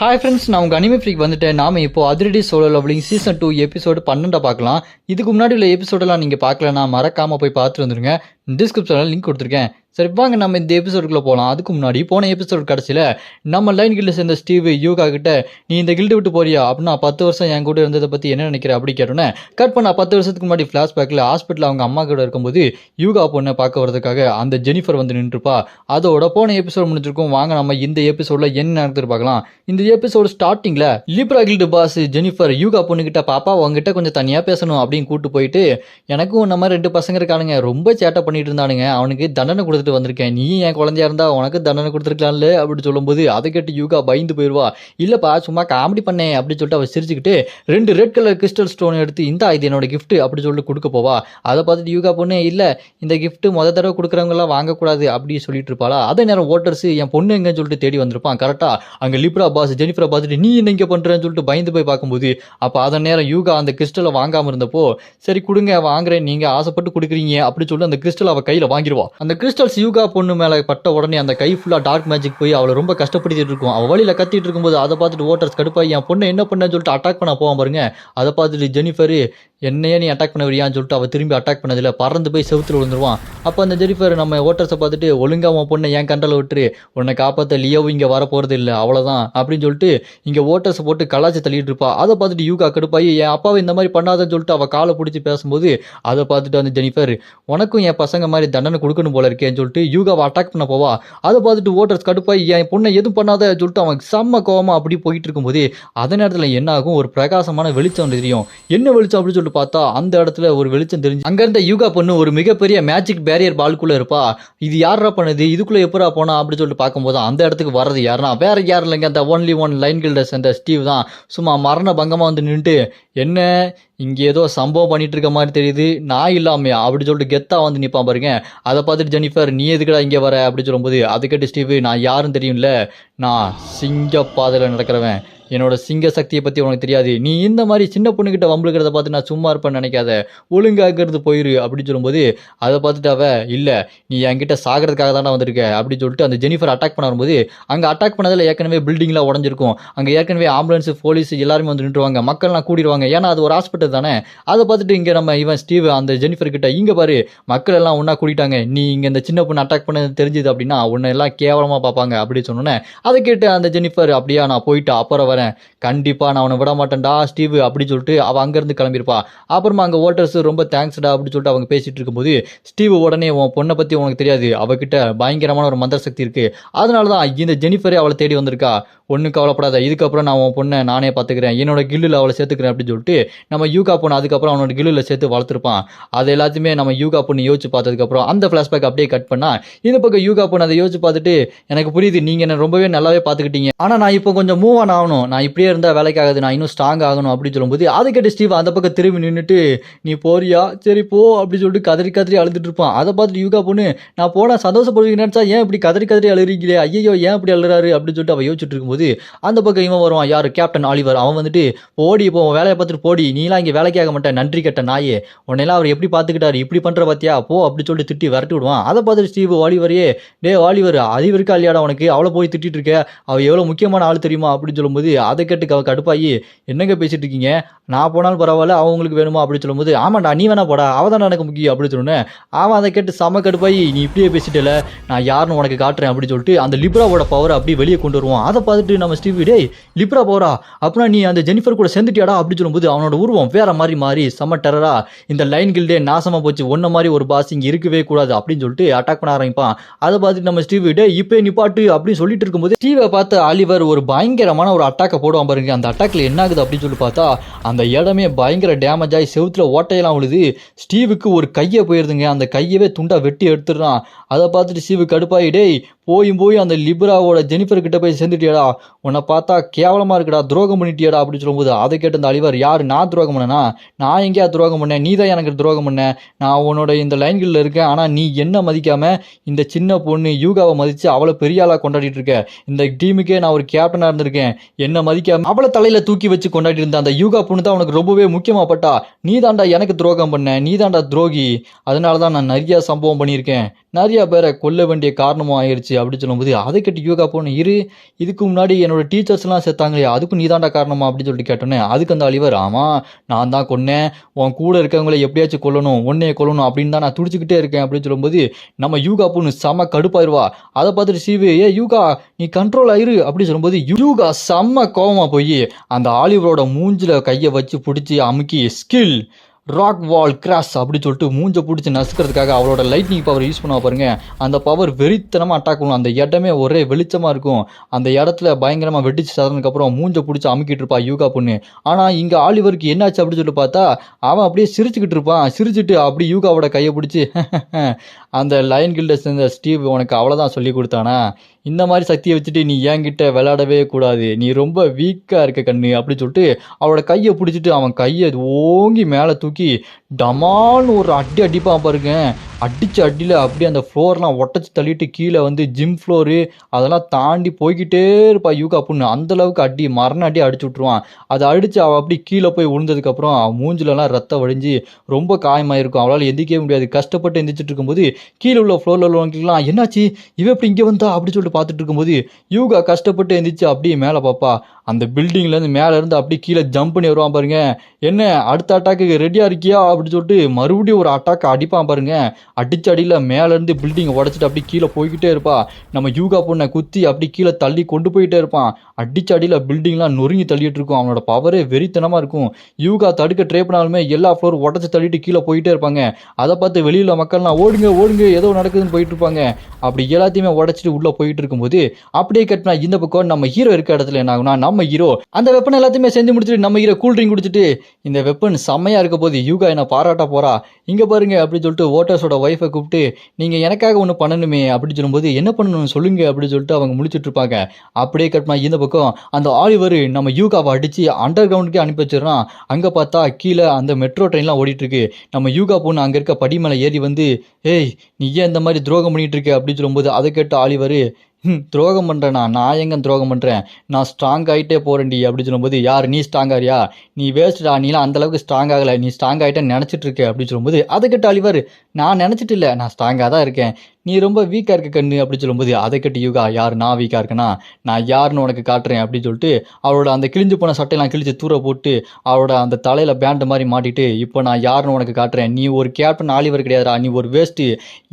Hi friends, நான் உங்கள் anime freak வந்துட்டேன். நாம இப்போ அதிரடி சோலோ லெவலிங் சீசன் 2 எபிசோடு 12 பார்க்கலாம். இதுக்கு முன்னாடி உள்ள எபிசோடெல்லாம் நீங்கள் பார்க்கலன்னா மறக்காமல் போய் பார்த்துட்டு வந்துருங்க. டிஸ்கிரிப்ஷனில் லிங்க் கொடுத்துருக்கேன். சரி வாங்க நம்ம இந்த எபிசோடுக்குள்ளே போகலாம். அதுக்கு முன்னாடி போன எபிசோடு கடைசியில் நம்ம லைன் கில்டு சேர்ந்த ஸ்டீவ் யூகா கிட்ட நீ இந்த கில்டு விட்டு போறியா அப்படின்னா 10 வருஷம் என் கூட இருந்ததை பற்றி என்ன நினைக்கிற அப்படி கேட்டோன்னே கட் பண்ண 10 வருஷத்துக்கு முன்னாடி ஃப்ளாஷ்பேக்கில் ஹாஸ்பிட்டலில் அவங்க அம்மா கூட இருக்கும்போது யூகா பொண்ணை பார்க்க வரதுக்காக அந்த ஜெனிஃபர் வந்து நின்றுப்பா. அதோட போன எபிசோடு முடிஞ்சிருக்கும். வாங்க நம்ம இந்த எபிசோடில் என்ன நடக்குது பார்க்கலாம். இந்த எபிசோடு ஸ்டார்டிங்கில் லிப்ரா கில்டு பாஸ் ஜெனிஃபர் யூகா பொண்ணுகிட்ட பாப்பா உங்ககிட்ட கொஞ்சம் தனியாக பேசணும் அப்படின்னு கூட்டு போயிட்டு எனக்கும் இந்த மாதிரி 2 பசங்க இருக்கானுங்க, ரொம்ப சேட்டை பண்ணிட்டு இருந்தானுங்க, அவனுக்கு தண்டனை கொடுத்துட்டு வந்திருக்கேன், நீ என் குழந்தையா இருந்தா உனக்கு தண்டனை கொடுத்துருக்கலாம்ல அப்படின்னு சொல்லும்போது அதை கேட்டு யூகா பயந்து போயிடுவா. இல்லப்பா சும்மா காமெடி பண்ணேன் அப்படின்னு சொல்லிட்டு அவள் சிரிச்சுக்கிட்டு 2 ரெட் கலர் கிறிஸ்டல் ஸ்டோன் எடுத்து இந்த இது என்னோட கிஃப்ட் அப்படி சொல்லிட்டு கொடுக்க போவா. அதை பார்த்துட்டு யூகா பொண்ணு இல்லை இந்த கிஃப்ட் முத தடவை கொடுக்குறவங்களாம் வாங்கக்கூடாது அப்படி சொல்லிட்டு இருப்பாளா. அதே நேரம் ஓட்டர்ஸ் என் பொண்ணு எங்கன்னு சொல்லிட்டு தேடி வந்திருப்பான். கரெக்டா அங்கே லிப்ரா பாஸ் ஜெனிஃபரை பார்த்துட்டு நீ என்ன இங்கே பண்ணுறேன்னு சொல்லிட்டு பயந்து போய் பார்க்கும்போது அப்போ அதன் நேரம் யூகா அந்த கிறிஸ்டலை வாங்காமல் இருந்தப்போ சரி கொடுங்க வாங்குறேன் நீங்கள் ஆசைப்பட்டு கொடுக்குறீங்க அப்படி சொல்லிட்டு அந்த கிறிஸ்டல் அவள் கையில் வாங்கிடுவா. அந்த கிறிஸ்டல்ஸ் யூகா பொண்ணு மேலே பட்ட உடனே அந்த கை ஃபுல்லாக டார்க் மேஜிக் போய் அவளை ரொம்ப கஷ்டப்படுத்திட்டு இருக்கும். அவள் வழியில் கத்திட்டு இருக்கும்போது அதை பார்த்துட்டு ஓட்டர்ஸ் கடுப்பாய் என் பொண்ணை என்ன பண்ணேன்னு சொல்லிட்டு அட்டாக் பண்ண போவான் பாருங்க. அதை பார்த்துட்டு ஜெனிஃபர் என்னையே நீ அட்டாக் பண்ண வரியான்னு சொல்லிட்டு அவள் திரும்பி அட்டாக் பண்ணதில்லை, பறந்து போய் செவுத்துல விழுந்துருவான். அப்போ அந்த ஜெனிஃபர் நம்ம ஓட்டர்ஸை பார்த்துட்டு ஒழுங்கா உன் பொண்ணை என் கண்டல விட்டுரு, உன்னை காப்பாற்ற லியோவும் இங்கே வர போகிறது இல்லை அவ்வளோதான் அப்படின்னு சொல்லிட்டு இங்கே ஓட்டர்ஸை போட்டு கலாச்சி தள்ளிட்டு இருப்பா. அதை பார்த்துட்டு யூகா கடுப்பாயி என் அப்பாவை இந்த மாதிரி பண்ணாதன்னு சொல்லிட்டு அவள் காலை பிடிச்சி பேசும்போது அதை பார்த்துட்டு அந்த ஜெனிஃபர் உனக்கும் என் பசங்க மாதிரி தண்டனை கொடுக்கணும் போல இருக்கேன்னு சொல்லிட்டு யூகாவை அட்டாக் பண்ண போவா. அதை பார்த்துட்டு ஓட்டர்ஸ் கடுப்பாய் என் பொண்ணை எதுவும் பண்ணாத சொல்லிட்டு அவன் செம்ம கோவமா அப்படி போயிட்டு இருக்கும்போது அதே நேரத்தில் என்ன ஆகும், ஒரு பிரகாசமான வெளிச்சம் தெரியும். என்ன வெளிச்சம் அப்படின்னு சொல்லிட்டு பார்த்தா அந்த இடத்துல ஒரு வெளிச்சம் தெரிஞ்சு அங்க இருந்த யூகா பொண்ணு ஒரு மிகப்பெரிய மேஜிக் பேரியர் பால்குள்ள இருப்பா. இது யாரா பண்ணுது, இதுக்குள்ள எப்படா போனா அப்படின்னு சொல்லிட்டு பார்க்கும்போது அந்த இடத்துக்கு வர்றது யாருன்னா வேற யாரும் இல்லைங்க, அந்த ஒன்லி ஒன் லைன் கில்டர்ஸ் அந்த ஸ்டீவ் தான். சும்மா மரண பங்கமா வந்து நின்றுட்டு என்ன இங்கே ஏதோ சம்பவம் பண்ணிட்டு இருக்க மாதிரி தெரியுது, நான் இல்லாமையா அப்படி சொல்லிட்டு கெத்தா வந்து நிற்பான் பாருங்க. அதை பார்த்துட்டு ஜெனிஃபர் நீ எதுக்கடா இங்கே வர அப்படி சொல்லும்போது அதை கேட்டு ஸ்டீவ் நான் யாரும் தெரியும்ல, நான் சிங்க பாதையில் நடக்கிறவன், என்னோட சிங்க சக்தியை பற்றி உனக்கு தெரியாது, நீ இந்த மாதிரி சின்ன பொண்ணுக்கிட்ட வம்புக்கிறத பார்த்து நான் சும்மா இருப்பேன்னு நினைக்காத, ஒழுங்காகிறது போயிரு அப்படின்னு சொல்லும்போது அதை பார்த்துட்டு அவ இல்லை நீ என்கிட்ட சாகிறதுக்காக தானே வந்திருக்க அப்படின்னு சொல்லிட்டு அந்த ஜெனிஃபர் அட்டாக் பண்ண வரும்போது அங்கே அட்டாக் பண்ணதில் ஏற்கனவே பில்டிங்லாம் உடஞ்சிருக்கும். அங்கே ஏற்கனவே ஆம்புலன்ஸ் போலீஸ் எல்லாருமே வந்து நின்றுவாங்க, மக்கள்லாம் கூடிடுவாங்க, ஏன்னா அது ஒரு ஹாஸ்பிட்டல் தானே. அதை பார்த்துட்டு இங்கே நம்ம இவன் ஸ்டீவ் அந்த ஜெனிஃபர் கிட்ட இங்கே பாரு மக்கள் எல்லாம் ஒன்றா கூட்டிட்டாங்க, நீ இங்கே இந்த சின்ன பொண்ணு அட்டாக் பண்ணது தெரிஞ்சுது அப்படின்னா உன்னை எல்லாம் கேவலமாக பார்ப்பாங்க அப்படின்னு சொன்னோன்னே அதை கேட்டு அந்த ஜெனிஃபர் அப்படியா நான் போயிட்டு அப்புறம் வரேன், கண்டிப்பாக நான் அவனை விட மாட்டேன்டா ஸ்டீவ் அப்படி சொல்லிட்டு அவள் அங்கேருந்து கிளம்பியிருப்பா. அப்புறமா அங்கே ஓட்டர்ஸ் ரொம்ப தேங்க்ஸ்டா அப்படின்னு சொல்லிட்டு அவங்க பேசிட்டு இருக்கும்போது ஸ்டீவ் உடனே உன் பொண்ணை பற்றி உனக்கு தெரியாது, அவகிட்ட பயங்கரமான ஒரு மந்திர சக்தி இருக்குது, அதனால தான் இந்த ஜெனிஃபரே அவளை தேடி வந்திருக்கா, ஒன்றும் கவலைப்படாத, இதுக்கப்புறம் நான் உன் பொண்ணை நானே பார்த்துக்கிறேன், என்னோட கில்லில் அவளை சேர்த்துக்கிறேன் அப்படின்னு சொல்லிட்டு நம்ம யூகா பொண்ணு அதுக்கப்புறம் அவனோட கில்லில் சேர்த்து வளர்த்துருப்பான். அது எல்லாத்தையுமே நம்ம யூகா பொண்ணு யோசிச்சு பார்த்ததுக்கப்புறம் அந்த ஃப்ளாஷ்பேக் அப்படியே கட் பண்ணா இந்த பக்கம் யூகா பொண்ணு அதை யோசிச்சு பார்த்துட்டு எனக்கு புரியுது நீங்கள் என்ன ரொம்பவே நல்லாவே பார்த்துக்கிட்டீங்க, ஆனால் நான் இப்போ கொஞ்சம் மூவ் ஆன் ஆகணும், நான் இப்படியே இருந்தால் வேலைக்கு ஆகுது, நான் இன்னும் ஸ்ட்ராங் ஆகணும் அப்படின்னு சொல்லும்போது அதை கேட்டு ஸ்டீவ் அந்த பக்கம் திரும்பி நின்றுட்டு நீ போறியா சரி போ அப்படின்னு சொல்லிட்டு கதறி கதறி அழுதுட்டு இருப்பான். அதை பார்த்துட்டு யூகா பொண்ணு நான் போனால் சந்தோஷப்படுவீங்க நினச்சா ஏன் இப்படி கதறி கதறி அழுகிறீங்களே, ஐயோ ஏன் இப்படி அழுறாரு அப்படின்னு சொல்லிட்டு அவள் யோசிச்சுட்டு இருக்கும்போது அந்த பக்கம் இவன் வருவான், யார் கேப்டன் ஆலிவர். அவன் வந்துட்டு போடி இப்போ வேலையை பார்த்துட்டு போடி, நீலாம் இங்கே வேலைக்கு ஆக மாட்டேன் நன்றி கட்ட நாயே, உன்னையெல்லாம் அவர் எப்படி பார்த்துக்கிட்டாரு இப்படி பண்ணுற பார்த்தியா போ அப்படி சொல்லிட்டு திட்டி விரட்டி விடுவான். அதை பார்த்துட்டு ஸ்டீவ் ஆலிவரையே டே ஆலிவர் அறிவு இருக்கா இல்லையாடா உனக்கு, அவளை போய் திட்டிட்டு இருக்க, அவள் எவ்வளோ முக்கியமான ஆள் தெரியுமா அப்படின்னு சொல்லும்போது அதை கேட்டு அவள் கடுப்பாயி என்னங்க பேசிட்டு இருக்கீங்க, நான் போனாலும் பரவாயில்ல அவங்களுக்கு வேணுமா அப்படின்னு சொல்லும்போது ஆமாண்டா நீ வேணா போடா அவள் தான் எனக்கு முக்கியம் அப்படின்னு சொன்னேன். அவன் அதை கேட்டு செம கடுப்பாயி நீ இப்படியே பேசிட்டல நான் யாருன்னு உனக்கு காட்டுறேன் அப்படின்னு சொல்லிட்டு அந்த லிப்ராவோட பவரை அப்படியே வெளியே கொண்டு வருவான். அதை பார்த்துட்டு நம்ம ஸ்டீவ் டேய் லிப்ரா பவரா அப்படின்னா நீ அந்த ஜெனிஃபர் கூட சேர்ந்துட்டியாடா அப்படின்னு சொல்லும்போது அவனோட உருவம் வேற மாதிரி மாறி செம்ம டெரரா இந்த லைன் கில்டே நாசமா போச்சு, ஒன்ன மாதிரி ஒரு பாஸ் இங்கே இருக்கவே கூடாது அப்படின்னு சொல்லிட்டு அட்டாக் பண்ண ஆரம்பிப்பான். அதை பார்த்துட்டு நம்ம ஸ்டீவ் டே இப்போ நிப்பாட்டு அப்படின்னு சொல்லிட்டு இருக்கும்போது ஸ்டீவை பார்த்து ஆலிவர் ஒரு பயங்கரமான ஒரு அட்டாக்கை போடுவான் பாருங்க. அந்த அட்டாக்ல என்ன ஆகுது அப்படின்னு சொல்லி பார்த்தா அந்த இடமே பயங்கர டேமேஜ் ஆகி செவுத்துல ஓட்டையெல்லாம் விழுது. ஸ்டீவுக்கு ஒரு கையை போயிருதுங்க, அந்த கையவே துண்டா வெட்டி எடுத்துடுறான். அதை பார்த்துட்டு ஸ்டீவு கடுப்பாயி டேய் போய் அந்த லிப்ராவோட ஜெனிஃபர் கிட்ட போய் சேர்ந்துட்டியாடா, உன்னை பார்த்தா கேவலமா இருக்குடா, துரோகம் பண்ணிட்டியாடா அப்படின்னு சொல்லும்போது அதை கேட்டு அந்த அலிவர் யார் நான் துரோகம் பண்ணனா, நான் எங்கேயா துரோகம் பண்ணேன், நீ தான் எனக்கு துரோகம் பண்ண, நான் உன்னோட இந்த லைன்களில் இருக்கேன், ஆனால் நீ என்ன மதிக்காம இந்த சின்ன பொண்ணு யூகாவை மதித்து அவளை பெரிய ஆளாக கொண்டாடிட்டு இருக்க, இந்த டீமுக்கே நான் ஒரு கேப்டனாக இருந்திருக்கேன், என்ன மதிக்காம அவளை தலையில் தூக்கி வச்சு கொண்டாடி இருந்த அந்த யூகா பொண்ணு தான் உனக்கு ரொம்பவே முக்கியமாகப்பட்டா, நீ தாண்டா எனக்கு துரோகம் பண்ண, நீ தாண்டா துரோகி, அதனால தான் நான் நிறைய சம்பவம் பண்ணியிருக்கேன், நிறைய பேரை கொல்ல வேண்டிய காரணமும் ஆயிடுச்சு அப்படின்னு சொல்லும்போது அதை கேட்டு யூகா பொண்ணு இதுக்கு முன்னாடி என்னோட டீச்சர்ஸ்லாம் செத்தாங்களே அதுக்கும் நீதாண்டா காரணமா அப்படின்னு சொல்லிட்டு கேட்டோன்னே அதுக்கு அந்த ஆலிவர் ஆமாம் நான் தான் கொன்னேன் உன் கூட இருக்கவங்களை எப்படியாச்சும் கொல்லணும் உன்னைய கொல்லணும் அப்படின்னு தான் நான் துடிச்சுக்கிட்டே இருக்கேன் அப்படின்னு சொல்லும்போது நம்ம யூகா பொண்ணு செம்ம கடுப்பாயிருவா அதை பார்த்துட்டு சீவு யூகா நீ கண்ட்ரோல் ஆயிரு அப்படின்னு சொல்லும்போது யூகா செம்ம கோவமா போய் அந்த ஆலிவரோட மூஞ்சில கையை வச்சு பிடிச்சி அமுக்கி ஸ்கில் ராக் வால் கிராஸ் அப்படி சொல்லிட்டு மூஞ்ச பிடிச்சி நசுக்கிறதுக்காக அவளோட லைட்னிங் பவர் யூஸ் பண்ண பாருங்க அந்த பவர் வெறித்தனமாக அட்டாக் பண்ணும் அந்த இடமே ஒரே வெளிச்சமாக இருக்கும் அந்த இடத்துல பயங்கரமாக வெடிச்சு சதனதுக்கப்புறம் மூஞ்ச பிடிச்சி அமுக்கிட்டு இருப்பா யூகா பொண்ணு ஆனால் இங்கே ஆலிவருக்கு என்னாச்சு அப்படின்னு சொல்லிட்டு பார்த்தா அவன் அப்படியே சிரிச்சுக்கிட்டு இருப்பான் சிரிச்சுட்டு அப்படி யூகாவோட கையை பிடிச்சி அந்த லயன் கில்டை சேர்ந்த ஸ்டீவ் உனக்கு அவ்வளோதான் சொல்லி கொடுத்தானா இந்த மாதிரி சக்தியை வச்சுட்டு நீ என்கிட்ட விளையாடவே கூடாது நீ ரொம்ப வீக்காக இருக்க கண்ணு அப்படின்னு சொல்லிட்டு அவளோட கையை பிடிச்சிட்டு அவன் கையை ஓங்கி மேலே தூக்கி டமால்னு ஒரு அடிப்பான் பாருங்க அடித்த அடியில் அப்படியே அந்த ஃப்ளோர்லாம் ஒட்டச்சி தள்ளிட்டு கீழே வந்து ஜிம் ஃப்ளோரு அதெல்லாம் தாண்டி போய்கிட்டே இருப்பா யூகா பொண்ணு அந்தளவுக்கு மரண அடி அடிச்சு விட்ருவான் அதை அடித்து அவள் அப்படி கீழே போய் விழுந்ததுக்கப்புறம் மூஞ்சிலலாம் ரத்தம் வடிஞ்சு ரொம்ப காயமாயிருக்கும் அவளால் எந்திக்கவே முடியாது கஷ்டப்பட்டு எந்திரிச்சிட்டு இருக்கும்போது கீழே உள்ள ஃப்ளோரில் உள்ளவங்களுக்குலாம் என்னாச்சு இவ எப்படி இங்கே வந்தா அப்படி சொல்லிட்டு பார்த்துட்டு இருக்கும்போது யூகா கஷ்டப்பட்டு எந்திரிச்சு அப்படியே மேலே பார்ப்பா அந்த பில்டிங்லேருந்து மேலே இருந்து அப்படியே கீழே ஜம்ப் பண்ணி வருவான் பாருங்க என்ன அடுத்த அட்டாக்கு ரெடியாக இருக்கியா அப்படின்னு சொல்லிட்டு மறுபடியும் ஒரு அட்டாக்கு அடிப்பான் பாருங்க அடிச்ச அடியில் மேலேருந்து பில்டிங்கை உடச்சிட்டு அப்படி கீழே போய்கிட்டே இருப்பா நம்ம யூகா பொண்ணை குத்தி அப்படி கீழே தள்ளி கொண்டு போயிட்டே இருப்பான் அடிச்ச அடியில் பில்டிங்லாம் நொறுங்கி தள்ளிட்டு இருக்கும் அவனோட பவரே வெறித்தனமாக இருக்கும் யூகா தடுக்க ட்ரை பண்ணாலுமே எல்லா ஃப்ளோர் உடச்சி தள்ளிட்டு கீழே போயிட்டே இருப்பாங்க அதை பார்த்து வெளியில் மக்கள்லாம் ஓடுங்க ஏதோ நடக்குதுன்னு போயிட்டு இருப்பாங்க அப்படி எல்லாத்தையுமே உடச்சிட்டு உள்ளே போயிட்டு இருக்கும்போது அப்படியே கட்டினா இந்த பக்கம் நம்ம ஹீரோ இருக்க இடத்துல என்ன ஆகுனா நம்ம ஹீரோ அந்த வெப்பன் எல்லாத்தையுமே செஞ்சு முடிச்சுட்டு நம்ம ஹீரோ கூல் ட்ரிங்க் குடிச்சிட்டு இந்த வெப்பன் செம்மையாக இருக்க போது யூகா என்ன பாராட்ட போறா இங்கே பாருங்க அப்படின்னு சொல்லிட்டு ஓட்டர்ஸோட ஒய்ஃபை கூப்பிட்டு நீங்கள் எனக்காக ஒன்று பண்ணணுமே அப்படின்னு சொல்லும்போது என்ன பண்ணணும் சொல்லுங்க அப்படின்னு சொல்லிட்டு அவங்க முடிச்சுட்டு இருப்பாங்க அப்படியே கட்டினா இந்த பக்கம் அந்த ஆலிவர் நம்ம யூகாவை அடித்து அண்டர் கிரவுண்டுக்கே அனுப்பி வச்சிடறான் அங்கே பார்த்தா கீழே அந்த மெட்ரோ ட்ரெயின்லாம் ஓடிட்டு இருக்கு நம்ம யூகா பொண்ணு அங்கே இருக்க படி மேலே ஏறி வந்து ஏய் நீ ஏன் இந்த மாதிரி துரோகம் பண்ணிட்டு இருக்க அப்படின்னு சொல்லும்போது அதை கேட்ட ஆலிவர் துரோகம் பண்ணுறேண்ணா நான் எங்கே துரோகம் பண்ணுறேன் நான் ஸ்ட்ராங் ஆகிட்டே போகிறேன்டி அப்படின்னு சொல்லும்போது யார் நீ ஸ்ட்ராங் ஆகிறியா நீ வேஸ்ட்டா நீலாம் அந்தளவுக்கு ஸ்ட்ராங் ஆகலை நீ ஸ்ட்ராங் ஆகிட்டேன்னு நினச்சிட்டு இருக்க அப்படின்னு சொல்லும்போது அதை கேட்ட ஆலிவர் நான் நினச்சிட்டு இல்லை நான் ஸ்ட்ராங்காக தான் இருக்கேன் நீ ரொம்ப வீக்காக இருக்க கண்ணு அப்படின்னு சொல்லும்போது அதை கட்டி யூகா யார் நான் வீக்காக இருக்கேனா நான் யாருன்னு உனக்கு காட்டுறேன் அப்படின்னு சொல்லிட்டு அவளோட அந்த கிழிஞ்சு போன சட்டையெல்லாம் கிழிச்சு தூர போட்டு அவளோட அந்த தலையில் பேண்டு மாதிரி மாட்டிட்டு இப்போ நான் யாருன்னு உனக்கு காட்டுறேன் நீ ஒரு கேப்டன் ஆலிவர் கிடையாதுடா நீ ஒரு வேஸ்ட்டு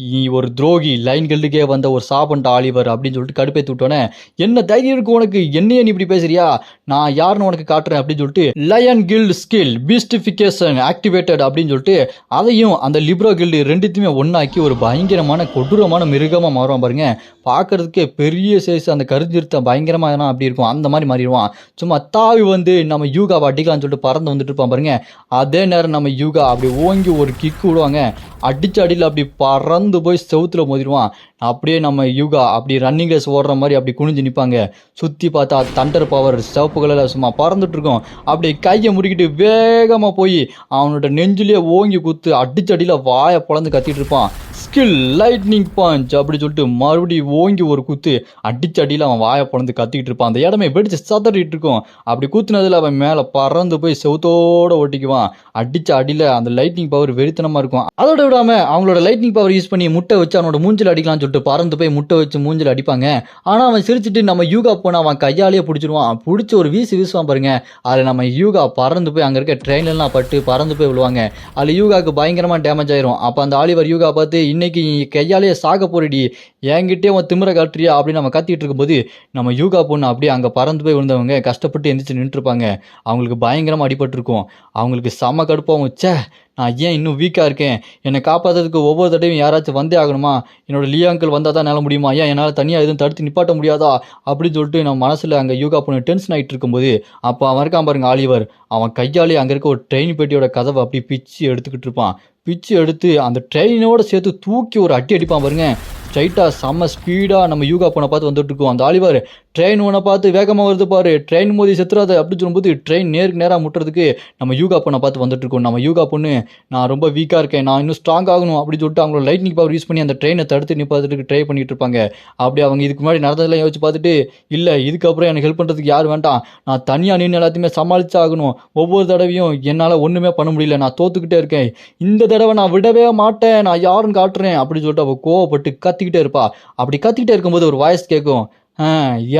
நீ ஒரு துரோகி லைன் கில்டுக்கே வந்த ஒரு சாப்பன்ட் ஆலிவர் அப்படின்னு சொல்லிட்டு கடுப்பேற்றி விட்டோன்னே என்ன தைரியம் இருக்கு உனக்கு என்னையே நீ இப்படி பேசுறியா நான் யாருன்னு உனக்கு காட்டுறேன் அப்படின்னு சொல்லிட்டு லயன் கில்டு ஸ்கில் பீஸ்டிஃபிகேஷன் ஆக்டிவேட்டட் அப்படின்னு சொல்லிட்டு அதையும் அந்த லிப்ரோ கில்டு ரெண்டுத்தையுமே ஒன்றாக்கி ஒரு பயங்கரமான கொடூரமான மிருகமாக மாறுவான் பாருங்க பார்க்கறதுக்கே பெரிய சைஸ் அந்த கருஞ்சிருத்த பயங்கரமாக அப்படி இருக்கும் அந்த மாதிரி மாறிடுவான் சும்மா தாவி வந்து நம்ம யூகாவை அடிக்கலாம்னு சொல்லிட்டு பறந்து வந்துட்டு இருப்பான் பாருங்க அதே நேரம் நம்ம யூகா அப்படி ஓங்கி ஒரு கிக்கு விடுவாங்க அடிச்சு அடியில் அப்படி பறந்து போய் செவுத்துல மோதிடுவான் அப்படியே நம்ம யூகா அப்படி ரன்னிங் ரேஸ் ஓடுற மாதிரி அப்படி குனிஞ்சு நிற்பாங்க சுற்றி பார்த்தா தண்டர் பவர் சிவப்பு கலரில் சும்மா பறந்துட்டு இருக்கும் அப்படி கையை முறுக்கிட்டு வேகமாக போய் அவனோட நெஞ்சிலே ஓங்கி குத்து அடிச்சடியில் வாயை பிளந்து கத்திட்டு இருப்பான் ஸ்கில் லைட்னிங் பஞ்ச் அப்படி சொல்லிட்டு மறுபடியும் ஓங்கி ஒரு குத்து அடிச்சடியில் அவன் வாயை பிளந்து கத்திக்கிட்டு இருப்பான் அந்த இடமே வெடிச்சு சதறிட்டு இருக்கும் அப்படி குத்துனதில் அவன் மேலே பறந்து போய் செவுத்தோடு ஒட்டிக்குவான் அடிச்ச அடியில் அந்த லைட்னிங் பவர் வெறித்தனமாக இருக்கும் அதோட விடாமல் அவங்களோட லைட்னிங் பவர் யூஸ் பண்ணி முட்டை வச்சு அவனோட மூஞ்சில் அடிக்கலாம்னு சொல்லிட்டு பறந்து போய் முட்டை வச்சு மூஞ்சில் அடிப்பாங்க ஆனால் அவன் சிரிச்சுட்டு நம்ம யூகா போனால் அவன் கையாலேயே பிடிச்சிருவான் பிடிச்சி ஒரு வீசுவான் பாருங்க அதில் நம்ம யூகா பறந்து போய் அங்கே இருக்க ட்ரெயின்லாம் பட்டு பறந்து போய் விழுவாங்க அதில் யூகாவுக்கு பயங்கரமாக டேமேஜ் ஆயிரும் அப்போ அந்த ஆலிவர் யூகா பார்த்து இன்னைக்கு கையாலேயே சாக போறடி என்கிட்டே அவன் திமிர காட்டுறியா அப்படின்னு நம்ம கத்திட்டு இருக்கும்போது நம்ம யூகா பொண்ணு அப்படியே அங்கே பறந்து போய் விழுந்தவங்க கஷ்டப்பட்டு எந்திரிச்சு நின்றுருப்பாங்க அவங்களுக்கு பயங்கரமாக அடிபட்டிருக்கும் அவங்களுக்கு செம்ம கடுப்பாகும் ச்சே நான் ஏன் இன்னும் வீக்காக இருக்கேன் என்னை காப்பாற்றுறதுக்கு ஒவ்வொரு தடவையும் யாராச்சும் வந்தே ஆகணுமா என்னோட லியாங்கிள் வந்தால் தான் என்னால் முடியுமா ஏன் என்னால் தனியாக எதுவும் தடுத்து நிப்பாட்ட முடியாதா அப்படின்னு சொல்லிட்டு நம்ம மனசில் அங்கே யூகா பொண்ணு டென்ஷன் ஆகிட்டு இருக்கும்போது அப்போ அவன் இருக்கான் பாருங்க ஆலிவர் அவன் கையாலே அங்கே இருக்க ஒரு ட்ரெயின் பெட்டியோட கதவை அப்படி பிச்சு எடுத்துக்கிட்டு இருப்பான் பிச்சு எடுத்து அந்த ட்ரெயினோட சேர்த்து தூக்கி ஒரு அடி அடிப்பான் பாருங்க ஸ்ட்ரைட்டாக செம்ம ஸ்பீடாக நம்ம யூகா பொண்ணை பார்த்து வந்துட்டு இருக்கோம் அந்த ஆலிவர் ட்ரெயின் உன்னை பார்த்து வேகமாக வருது பாரு, ட்ரெயின் மோதி செத்துறாத அப்படின்னு சொல்லும்போது ட்ரெயின் நேருக்கு நேராக முட்டுறதுக்கு நம்ம யூகா பொண்ணை பார்த்து வந்துட்டு இருக்கோம். நம்ம யூகா பொண்ணு நான் ரொம்ப வீக்காக இருக்கேன், நான் இன்னும் ஸ்ட்ராங் ஆகணும் அப்படின்னு சொல்லிட்டு அவங்களோட லைட்னிங் பவர் யூஸ் பண்ணி அந்த ட்ரெயினை தடுத்து நிப்பாத்துறதுக்கு ட்ரை பண்ணிட்டு இருப்பாங்க. அப்படி அவங்க இதுக்கு முன்னாடி நடந்ததெல்லாம் யோசிச்சு பார்த்துட்டு இல்லை இதுக்கப்புறம் எனக்கு ஹெல்ப் பண்ணுறதுக்கு யார் வேண்டாம், நான் தனியாக நின்று எல்லாத்தையுமே சமாளிச்சு ஆகணும், ஒவ்வொரு தடவையும் என்னால் ஒன்றுமே பண்ண முடியல, நான் தோத்துக்கிட்டே இருக்கேன், இந்த தடவை நான் விடவே மாட்டேன், நான் யாருன்னு காட்டுறேன் அப்படின்னு சொல்லிட்டு அவள் கோவப்பட்டு கத்திக்கிட்டே இருப்பா. அப்படி கத்திக்கிட்டே இருக்கும்போது ஒரு வாய்ஸ் கேட்கும்,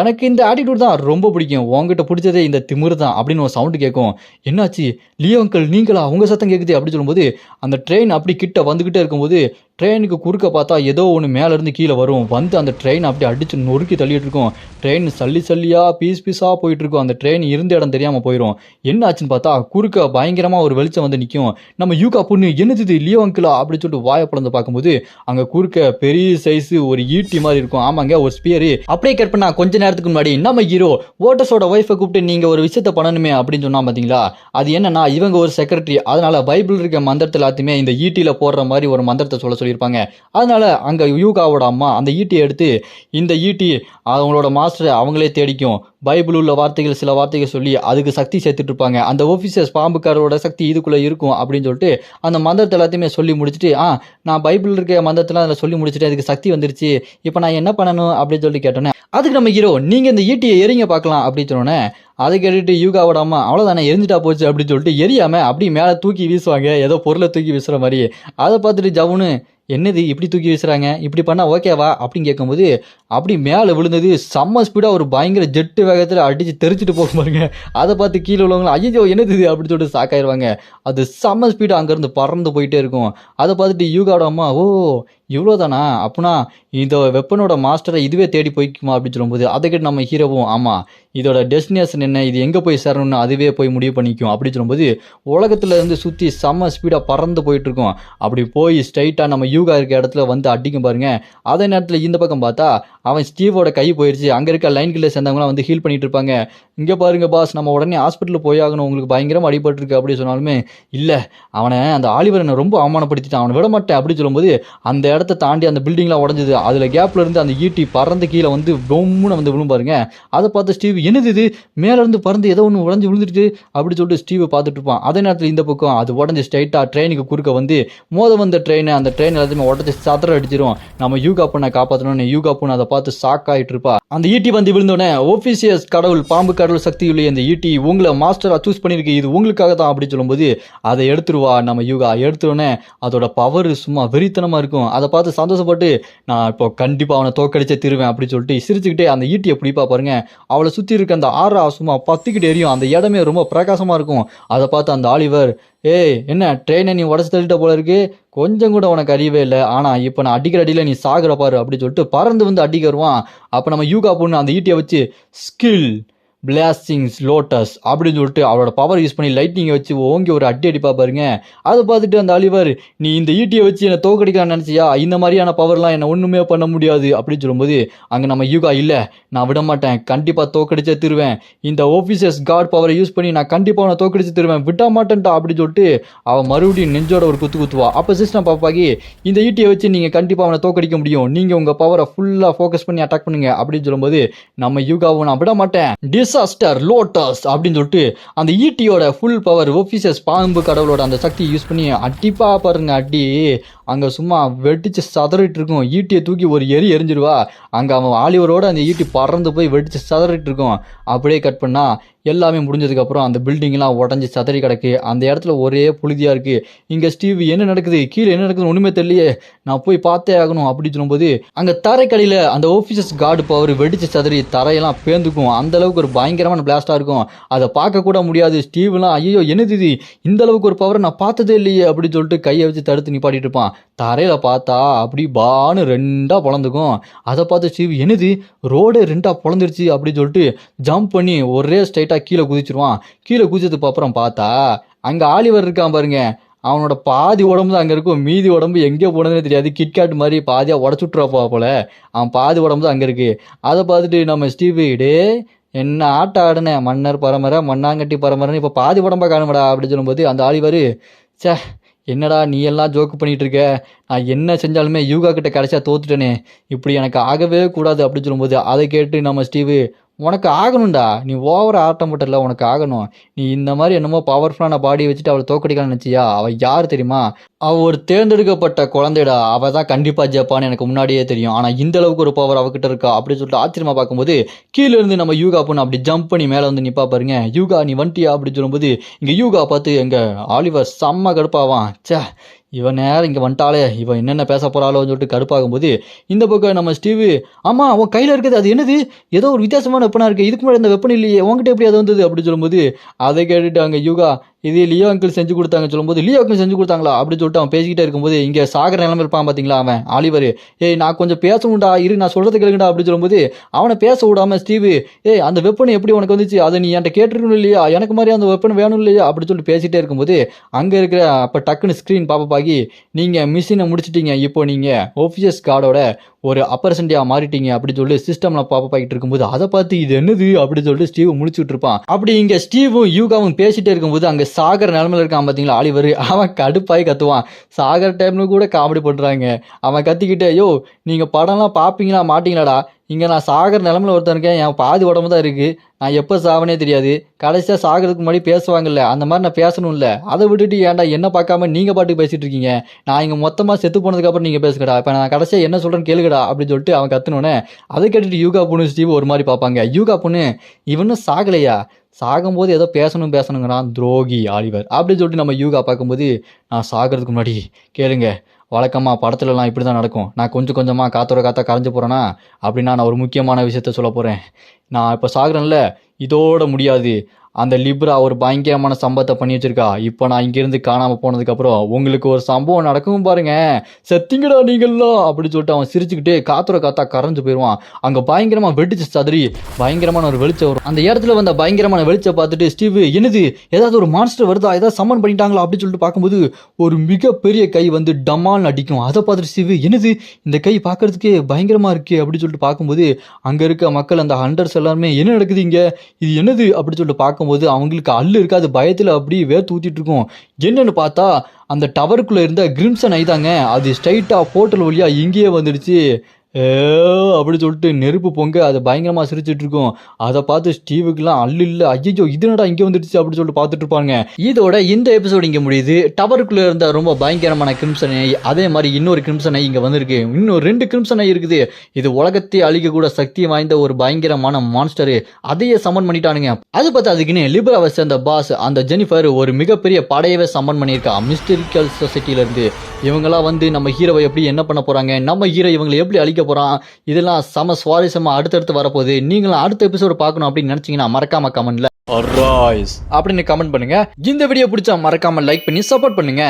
எனக்கு இந்த ஆட்டிடியூட் தான் ரொம்ப பிடிக்கும், உங்ககிட்ட பிடிச்சதே இந்த திமிரு தான் அப்படின்னு ஒரு சவுண்டு கேட்கும். என்னாச்சு லியோ அங்கிள் நீங்களா, உங்கள் சத்தம் கேட்குது அப்படின்னு சொல்லும்போது அந்த ட்ரெயின் அப்படி கிட்ட வந்துக்கிட்டே இருக்கும்போது ட்ரெயினுக்கு குறுக்க பார்த்தா ஏதோ ஒன்று மேலேருந்து கீழே வரும், வந்து அந்த ட்ரெயின் அப்படி அடித்து நொறுக்கி தள்ளிட்டு இருக்கும். ட்ரெயின் சல்லி சல்லியாக பீஸாக போயிட்டு இருக்கும். அந்த ட்ரெயின் இருந்த இடம் தெரியாமல் போயிடும். என்ன ஆச்சுன்னு பார்த்தா குறுக்க பயங்கரமாக ஒரு வெளிச்சம் வந்து நிற்கும். நம்ம யூகா பொண்ணு என்னது லியோ அங்கிளா அப்படின்னு சொல்லிட்டு வாயை பிளந்து பார்க்கும்போது அங்கே குறுக்க பெரிய சைஸு ஒரு ஈட்டி மாதிரி இருக்கும். ஆமாங்க ஒரு ஸ்பியரு. அப்படியே கட் பண்ணா கொஞ்ச நேரத்துக்கு முன்னாடி நம்ம ஹீரோ ஓட்டஸோட ஒய்ஃபை கூப்பிட்டு நீங்கள் ஒரு விஷயத்த பண்ணணுமே அப்படின்னு சொன்னா பார்த்தீங்களா, அது என்னன்னா இவங்க ஒரு செக்ரட்டரி, அதனால பைபிள் இருக்க மந்திரத்தை எல்லாத்தையுமே இந்த ஈட்டியில் போடுற மாதிரி ஒரு மந்திரத்தை சொல்லியிருப்பாங்க. அதனால அங்க யூகாவோட அம்மா அந்த ஈட்டியை எடுத்து இந்த ஈட்டி அவங்களோட மாஸ்டரை அவங்களே தேடிக்கும், பைபிள் உள்ள வார்த்தைகள் சில வார்த்தைகள் சொல்லி அதுக்கு சக்தி சேர்த்துட்டு இருப்பாங்க. அந்த ஆஃபீஸர்ஸ் பாம்புக்காரோட சக்தி இதுக்குள்ள இருக்கும் அப்படின்னு சொல்லிட்டு அந்த மந்திரத்தை எல்லாத்தையுமே சொல்லி முடிச்சுட்டு நான் பைபிள் இருக்க மந்திரத்தெல்லாம் அதில் சொல்லி முடிச்சுட்டு அதுக்கு சக்தி வந்துருச்சு, இப்போ நான் என்ன பண்ணணும் அப்படின்னு சொல்லி கேட்டோன்னே அதுக்கு நம்ம ஹீரோ நீங்கள் இந்த ஈட்டியை எரிங்க பார்க்கலாம் அப்படின்னு சொன்னோன்னே அதை கேட்டுட்டு யூகாவோட அம்மா அவ்வளோதானே எரிஞ்சிட்டா போச்சு அப்படின்னு சொல்லிட்டு எரியாம அப்படி மேலே தூக்கி வீசுவாங்க, ஏதோ பொருளை தூக்கி வீசுகிற மாதிரி. அதை பார்த்துட்டு ஜவுன்னு என்னது இப்படி தூக்கி வீசுறாங்க, இப்படி பண்ணால் ஓகேவா அப்படின்னு கேட்கும்போது அப்படி மேலே விழுந்தது செம்ம ஸ்பீடாக ஒரு பயங்கர ஜெட்டு வேகத்தில் அடித்து தெரிச்சிட்டு போக பாருங்க. அதை பார்த்து கீழே உள்ளவங்க ஐயோ என்னது இது அப்படின்னு சொல்லிட்டு சாக்காயிருவாங்க. அது செம்ம ஸ்பீடாக அங்கேருந்து பறந்து போயிட்டே இருக்கும். அதை பார்த்துட்டு யூகாவோட அம்மா ஓ இவ்வளோதானா, அப்படின்னா இந்த வெப்பனோட மாஸ்டரை இதுவே தேடி போய்க்குமா அப்படின்னு சொல்லும்போது அதை கேட்டு நம்ம ஹீரோவும் ஆமாம் இதோட டெஸ்டினேஷன் என்ன, இது எங்கே போய் சேரணும்னு அதுவே போய் முடிவு பண்ணிக்கும் அப்படின்னு சொல்லும்போது உலகத்துல இருந்து சுற்றி செம்ம ஸ்பீடாக பறந்து போயிட்டு இருக்கும். அப்படி போய் ஸ்ட்ரைட்டாக நம்ம யூகா இருக்க இடத்துல வந்து அடிக்கும் பாருங்க. அதே நேரத்தில் இந்த பக்கம் பார்த்தா அவன் ஸ்டீவோட கை போயிடுச்சு. அங்கே இருக்க லைன் கில்ல சேர்ந்தவங்களாம் வந்து ஹீல் பண்ணிட்டு இருப்பாங்க. இங்கே பாருங்க பாஸ் நம்ம உடனே ஹாஸ்பிட்டலுக்கு போய் ஆகணும், உங்களுக்கு பயங்கரமாக அடிபட்டுருக்கு அப்படி சொன்னாலுமே இல்லை அவனை அந்த ஆலிவரனை ரொம்ப அவமானப்படுத்திட்டான், அவனை விட மாட்டேன் அப்படின்னு சொல்லும்போது அந்த இடத்த தாண்டி அந்த பில்டிங்லாம் உடஞ்சது. அதில் கேப்ல இருந்து அந்த ஈட்டி பறந்து கீழே வந்து ரொம்பன்னு வந்து விழும் பாருங்க. அதை பார்த்து ஸ்டீவ் என்னது இது மேலேருந்து பறந்து ஏதோ ஒன்று உடஞ்சி விழுந்துட்டு அப்படி சொல்லிட்டு ஸ்டீவ் பார்த்துட்டு இருப்பான். அதே நேரத்தில் இந்த பக்கம் அது உடஞ்சி ஸ்ட்ரைட்டாக ட்ரெயினுக்கு குறுக்க வந்து வந்த ட்ரெயின் அந்த ட்ரெயின் எல்லாத்தையுமே உடச்சி சதற அடிச்சிடும். நம்ம யூகா பொண்ணை காப்பாற்றணும்னு யூகா பொண்ணு அதை பார்த்து ஷாக் ஆகிட்டு இருப்பா. அந்த ஈட்டி வந்து விழுந்தோடனே ஓபிசியஸ் கடவுள் பாம்பு கடவுள் சக்தி உள்ள அந்த ஈட்டி உங்களை மாஸ்டராக சூஸ் பண்ணியிருக்கு, இது உங்களுக்காக தான் அப்படின்னு சொல்லும்போது அதை எடுத்துருவா நம்ம யூகா. எடுத்துடனே அதோட பவர் சும்மா வெறித்தனமாக இருக்கும். அதை பார்த்து சந்தோஷப்பட்டு நான் இப்போ கண்டிப்பாக அவனை தோக்கடிச்சே திருவேன் அப்படின்னு சொல்லிட்டு சிரிச்சுக்கிட்டே அந்த ஈட்டியை பிடிப்பா பாருங்க. அவளை சுற்றி இருக்க அந்த ஆறா சும்மா பத்திக்கிட்டு எரியும், அந்த இடமே ரொம்ப பிரகாசமாக இருக்கும். அதை பார்த்து அந்த ஆலிவர் ஏய் என்ன ட்ரெயினை நீ உடச்சி தள்ளிட்ட போல இருக்கு, கொஞ்சம் கூட உனக்கு அறியவே இல்லை, ஆனால் இப்போ நான் அடிக்கிற அடியில் நீ சாகுற பாரு அப்படின்னு சொல்லிட்டு பறந்து வந்து அடிக்க வருவான். அப்போ நம்ம யூகா பொண்ணு அந்த ஈட்டியை வச்சு ஸ்கில் பிளாஸ்டிங்ஸ் லோட்டஸ் அப்படின்னு சொல்லிட்டு அவளோட பவர் யூஸ் பண்ணி லைட்னிங்கை வச்சு ஓங்கி ஒரு அடிப்பா பாருங்க. அதை பார்த்துட்டு அந்த ஆலிவர் நீ இந்த ஈட்டியை வச்சு என்னை தோக்கடிக்கலாம்னு நினச்சியா, இந்த மாதிரியான பவர்லாம் என்னை ஒன்றுமே பண்ண முடியாது அப்படின்னு சொல்லும்போது அங்கே நம்ம யூகா இல்லை நான் விட மாட்டேன், கண்டிப்பாக தோக்கடிச்சே தருவேன், இந்த ஆஃபீஸர்ஸ் காட் பவரை யூஸ் பண்ணி நான் கண்டிப்பாக அவனை தோக்கடிச்சு தருவேன், விட மாட்டேன்டா அப்படின்னு சொல்லிட்டு அவன் மறுபடியும் நெஞ்சோட ஒரு குத்துவா. அப்போ சிஸ்டம் பாப்பாக்கி இந்த ஈட்டியை வச்சு நீங்கள் கண்டிப்பாக அவனை தோக்கடிக்க முடியும், நீங்கள் உங்கள் பவரை ஃபுல்லாக ஃபோக்கஸ் பண்ணி அட்டாக் பண்ணுங்க அப்படின்னு சொல்லும்போது நம்ம யூகாவை நான் விட மாட்டேன் டிசாஸ்டர் லோட்டஸ் அப்படின்னு சொல்லிட்டு அந்த ஈட்டியோட ஃபுல் பவர் ஆஃபீஸர்ஸ் பாம்பு கடவுளோட அந்த சக்தியை யூஸ் பண்ணி அடிப்பா பாருங்க. அடி அங்கே சும்மா வெடிச்சு சதறிட்டு இருக்கும். ஈட்டியை தூக்கி ஒரு எரிஞ்சிருவா. அங்கே அவன் ஆலிவரோட அந்த ஈட்டி பறந்து போய் வெடிச்சு சதறிட்டு இருக்கும். அப்படியே கட் பண்ணா எல்லாமே முடிஞ்சதுக்கப்புறம் அந்த பில்டிங்லாம் உடஞ்சி சதறி கிடக்கு. அந்த இடத்துல ஒரே புழுதியாக இருக்குது. இங்கே ஸ்டீவ் என்ன நடக்குது கீழே என்ன நடக்குதுன்னு ஒன்றுமே தெரியலையே, நான் போய் பார்த்தே ஆகணும் அப்படின்னு சொல்லும்போது அங்கே தரைக்கடியில் அந்த ஆஃபீஸர்ஸ் கார்டு பவர் வெடிச்சு சதறி தரையெல்லாம் பேந்துக்கும். அந்தளவுக்கு ஒரு பயங்கரமான பிளாஸ்டாக இருக்கும். அதை பார்க்கக்கூட முடியாது. ஸ்டீவ்லாம் ஐயோ என்னது இது, இந்த அளவுக்கு ஒரு பவரை நான் பார்த்ததே இல்லையே அப்படின்னு சொல்லிட்டு கையை வச்சு தடுத்து நிப்பாட்டிட்டு இருப்பான். தரையில் பார்த்தா அப்படி பான்னு ரெண்டாக பொழந்துக்கும். அதை பார்த்து ஸ்டீவ் என்னது ரோடே ரெண்டாக பொழந்துருச்சு அப்படின்னு சொல்லிட்டு ஜம்ப் பண்ணி ஒரே ஸ்ட்ரைட்டாக கீழே குதிச்சிருவான். கீழே குதிச்சதுக்கு அப்புறம் பார்த்தா அங்கே ஆலிவர் இருக்கான் பாருங்க. அவனோட பாதி உடம்பு தான் அங்கே இருக்கும், மீதி உடம்பு எங்கே போனதுன்னு தெரியாது. கிட்கேட் மாதிரி பாதியாக உடச்சுட்ருவா போல. அவன் பாதி உடம்பு தான் அங்கே இருக்குது. அதை பார்த்துட்டு நம்ம ஸ்டீவ் டே என்ன ஆட்டம் ஆடுனேன், மன்னர் பரம்பரை மண்ணாங்கட்டி பரம்பரைன்னு இப்போ பாதி உடம்பா காணுமடா அப்படின்னு சொல்லும்போது அந்த ஆலிவர் சே என்னடா நீ எல்லாம் ஜோக்கு பண்ணிகிட்டு இருக்க, நான் என்ன செஞ்சாலுமே யூகா கிட்ட கடைசியாக தோத்துட்டேனே, இப்படி எனக்கு ஆகவே கூடாது அப்படின்னு சொல்லும்போது அதை கேட்டு நம்ம ஸ்டீவ் உனக்கு ஆகணும்டா. நீ ஓவரா ஆட்டம் போட்டல உனக்கு ஆகணும். நீ இந்த மாதிரி என்னமோ பவர்ஃபுல்லான பாடிய வச்சுட்டு அவள தோற்கடிக்கலாம்னு நினைச்சியா? அவ யார் தெரியுமா? அவ ஒரு தேர்ந்தெடுக்கப்பட்ட குழந்தைடா. அவ தான் கண்டிப்பா ஜெயிப்பான்னு எனக்கு முன்னாடியே தெரியும். ஆனா இந்த அளவுக்கு ஒரு பவர் அவகிட்ட இருக்கா அப்படின்னு சொல்லிட்டு ஆச்சரியமா பார்க்கும்போது, கீழ இருந்து நம்ம யூகா பொண்ணு அப்படி ஜம்ப் பண்ணி மேல வந்து நிப்பா பாருங்க. யூகா நீ வந்துட்டியா அப்படின்னு சொல்லும்போது, இங்க யூகா பார்த்து எங்க ஆலிவர் செம்ம கடுப்பாவான். ச்சே! இவன் நேரம் இங்க வந்துட்டாளே! இவன் என்னென்ன பேச போறாளோன்னு சொல்லிட்டு கடுப்பாகும்போது, இந்த பக்கம் நம்ம ஸ்டீவு, ஆமா உன் கையில இருக்கிறது அது என்னது? ஏதோ ஒரு வித்தியாசமான வெப்பனா இருக்கு. இதுக்கு முன்னாடி இந்த வெப்பன் இல்லையே. உன்கிட்ட எப்படி அது வந்தது? அப்படின்னு சொல்லும்போது, அதை கேட்டுட்டு அங்க யூகா, இது லியோ அங்கிள் செஞ்சு குடுத்தாங்கன்னு சொல்லும்போது, லியோ அங்கிள் செஞ்சு குடுத்தாங்களா? அப்படின்னு சொல்லிட்டு அவன் பேசிக்கிட்டே இருக்கும்போது, இங்க சாகர நிலைமையில இருப்பான் பாத்தீங்களா அவன் ஆலிவரு. ஏய் நான் கொஞ்சம் பேசணும்டா, இரு நான் சொல்றத கேளுங்கடா அப்படின்னு சொல்லும்போது, அவனை பேச விடாம ஸ்டீவு, ஏய் அந்த வெப்பன் எப்படி உனக்கு வந்துச்சு? அதை நீ என்கிட்ட கேட்டிருக்கணும் இல்லையா? எனக்கு மாதிரி அந்த வெப்பன் வேணும் இல்லையா? அப்படின்னு சொல்லிட்டு பேசிட்டே இருக்கும்போது, அங்க இருக்கிற அப்ப டக்குன்னு ஸ்கிரீன் பாப்பப் ஆகி, நீங்க மிஷினை முடிச்சிட்டீங்க. இப்போ நீங்க ஓபிஎஸ் கார்டோட ஒரு அப்பர் சண்டியா மாறிட்டீங்க அப்படின்னு சொல்லி சிஸ்டம்ல பாப்பப் ஆகிட்டு இருக்கும்போது, அதை பார்த்து இது என்னது அப்படின்னு சொல்லிட்டு ஸ்டீவ் முழிச்சுட்டு இருப்பான். அப்படி இங்க ஸ்டீவும் யூகாவும் பேசிட்டே இருக்கும்போது அங்க சாகர் நிலைமையில இருக்கான் பாத்தீங்களா ஆலிவர், அவன் கடுப்பாய் கத்துவான். சாகர் டைம்ல கூட காமெடி பண்றாங்க. அவன் கத்திக்கிட்டே, யோ நீங்க படம்லாம் பாப்பீங்களா மாட்டீங்களாடா? இங்க நான் சாகர் நிலைமையில ஒருத்தன் இருக்கேன். என் பாதி உடம்பு தான் இருக்கு. நான் எப்போ சாவனே தெரியாது. கடைசியா சாகிறதுக்கு முன்னாடி பேசுவாங்கல்ல, அந்த மாதிரி நான் பேசணும்ல. அதை விட்டுட்டு ஏன்டா என்ன பார்க்காம நீங்க பாட்டுக்கு பேசிட்டு இருக்கீங்க? நான் இங்க மொத்தமா செத்து போனதுக்கு அப்புறம் நீங்க பேசுங்கடா. இப்ப நான் கடைசியா என்ன சொல்றேன்னு கேளுங்கடா அப்படின்னு சொல்லிட்டு அவன் கத்துனோடனே, அதை கேட்டுட்டு யூகா பொண்ணு ஸ்டீவ் ஒரு மாதிரி பார்ப்பாங்க. யூகா பொண்ணு, இவனும் சாகலையா? சாகும்போது ஏதோ பேசணுங்கிறான் துரோகி ஆலிவர் அப்படின்னு சொல்லிட்டு நம்ம யூகா பார்க்கும்போது, நான் சாகிறதுக்கு முன்னாடி கேளுங்க. வழக்கமா படத்துலலாம் இப்படி தான் நடக்கும். நான் கொஞ்சம் கொஞ்சமா காத்தோட காத்தா கரைஞ்சு போறேனா, அப்படின்னா நான் ஒரு முக்கியமான விஷயத்த சொல்லப் போறேன். நான் இப்ப சாகுறேன்ல, இதோட முடியாது. அந்த லிப்ரா ஒரு பயங்கரமான சம்பவத்தை பண்ணி வச்சிருக்கா. இப்போ நான் இங்கிருந்து காணாம போனதுக்கு அப்புறம் உங்களுக்கு ஒரு சம்பவம் நடக்கும் பாருங்க. செத்திங்கடா நீங்கள்லாம் அப்படின்னு சொல்லிட்டு அவன் சிரிச்சுக்கிட்டே காத்தோட காத்தா கரைஞ்சு போயிடுவான். அங்க பயங்கரமா வெடிச்சு சதுரி பயங்கரமான ஒரு வெளிச்சம் வரும். அந்த இடத்துல வந்த பயங்கரமான வெளிச்சம் பார்த்துட்டு ஸ்டீவ், என்னது ஏதாவது ஒரு மான்ஸ்டர் வருதா, ஏதாவது சம்மன் பண்ணிட்டாங்களா அப்படின்னு சொல்லிட்டு பார்க்கும்போது, ஒரு மிகப்பெரிய கை வந்து டமால்னு அடிக்கும். அதை பார்த்துட்டு ஸ்டீவ், என்னது இந்த கை பார்க்கறதுக்கே பயங்கரமா இருக்கு அப்படின்னு சொல்லிட்டு பார்க்கும்போது, அங்க இருக்க மக்கள் அந்த ஹண்டர்ஸ் எல்லாருமே என்ன நடக்குது இங்க, இது என்னது அப்படின்னு சொல்லிட்டு பார்க்கும்போது அவங்களுக்கு அல்லு இருக்காது. பயத்துல அப்படி வேர்த்து ஊத்திட்டு இருக்கும். என்னன்னு பார்த்தா அந்த டவருக்குள்ள இருந்த கிரிம்சன் ஐதாங்க, அது ஸ்ட்ரைட்டா போர்ட்டல் வழியா இங்கேயே வந்துடுச்சு. ஏ அப்படி சொல்லிட்டு நெருப்பு பொங்க அது பயங்கரமா சிரிச்சிட்டு இருக்கும். அதை பார்த்து ஸ்டீவுக்குலாம் அல்லு இல்ல, ஐயோ இது என்னடா இங்கே வந்துடுச்சு அப்படின்னு சொல்லிட்டு பார்த்துட்டு இருப்பாங்க. இதோட இந்த எபிசோடு இங்கே முடியுது. டவருக்குள்ள இருந்த ரொம்ப பயங்கரமான கிரிம்சன் ஐ, அதே மாதிரி இன்னொரு கிரிம்சன் ஐ இங்கே வந்திருக்கு. இன்னும் 2 கிரிம்சன் ஐ இருக்குது. இது உலகத்தை அழிக்கக்கூட சக்தி வாய்ந்த ஒரு பயங்கரமான மான்ஸ்டரு. அதையே சம்மன் பண்ணிட்டானுங்க. அது பார்த்து அதுக்குன்னு லிபராவை சேர்ந்த பாஸ் அந்த ஜெனிஃபர் ஒரு மிகப்பெரிய படையவே சம்மன் பண்ணியிருக்கா மிஸ்டரிக்கல் சொசைட்டில இருந்து. இவங்கெல்லாம் வந்து நம்ம ஹீரோவை எப்படி என்ன பண்ண போறாங்க, நம்ம ஹீரோ இவங்களை எப்படி அழிக்க போறான், இதெல்லாம் செம சுவாரஸ்யமா அடுத்தடுத்து வரப்போகுது. நீங்களும் அடுத்த எபிசோடு பார்க்கணும் அப்படின்னு நினைச்சீங்கன்னா மறக்காம கமெண்ட்ல அராய்ஸ் அப்படின்னு கமெண்ட் பண்ணுங்க. இந்த வீடியோ பிடிச்சா மறக்காம லைக் பண்ணி சப்போர்ட் பண்ணுங்க.